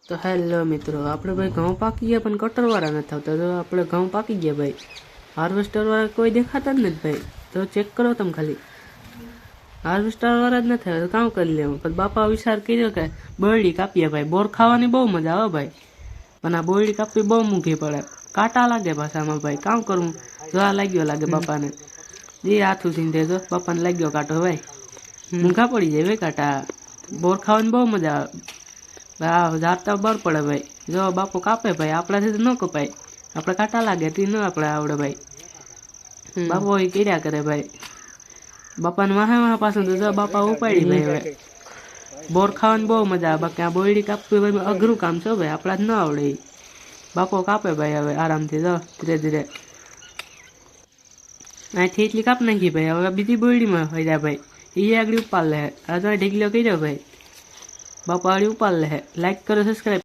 તો હેલો મિત્રો, આપણે ભાઈ ઘઉં પાકી ગયા પણ કટરવાળા નથી આવતા. તો આપણે ઘઉં પાકી ગયા ભાઈ, હાર્વેસ્ટરવાળા કોઈ દેખાતા જ નથી ભાઈ. તો ચેક કરો તમે ખાલી, હાર્વેસ્ટરવાળા જ નથી આવે. કામ કરી લેવું. પણ બાપા વિચાર કર્યો કે બોયડી કાપીએ ભાઈ. બોર ખાવાની બહુ મજા આવે ભાઈ, પણ આ બોયડી કાપવી બહુ મૂંઘી પડે, કાંટા લાગે ભાષામાં ભાઈ. કામ કરવું જોવા લાગ્યો લાગે બાપાને, એ હાથું સીંધે જો બાપાને લાગ્યો કાંટો ભાઈ. મૂંઘા પડી જાય ભાઈ કાંટા. બોર ખાવાની બહુ મજા આવે. જાતા બળ પડે ભાઈ. જો બાપુ કાપે ભાઈ, આપણાથી તો ન કપાય. આપણે કાંટા લાગે તે ન આપણે આવડે ભાઈ. બાપો એ કર્યા કરે ભાઈ. બાપાને વાહે પાછું તો જો બાપા ઉપાડી ભાઈ. હવે બોર ખાવાની બહુ મજા આવે. બાકી આ બોયડી કાપવી ભાઈ અઘરું કામ છે ભાઈ, આપણા જ ન આવડે. બાપો કાપે ભાઈ હવે આરામથી, જો ધીરે ધીરે અહીંથી એટલી કાપ નાખી ભાઈ. હવે બીજી બોયડીમાં હોય જાય ભાઈ, એ આગળ ઉપાડ લે. આ તો ઢીકલો કર્યો ભાઈ, બાપા આગળ ઉપાડ લે. લાઈક કરો, સબસ્ક્રાઈબ.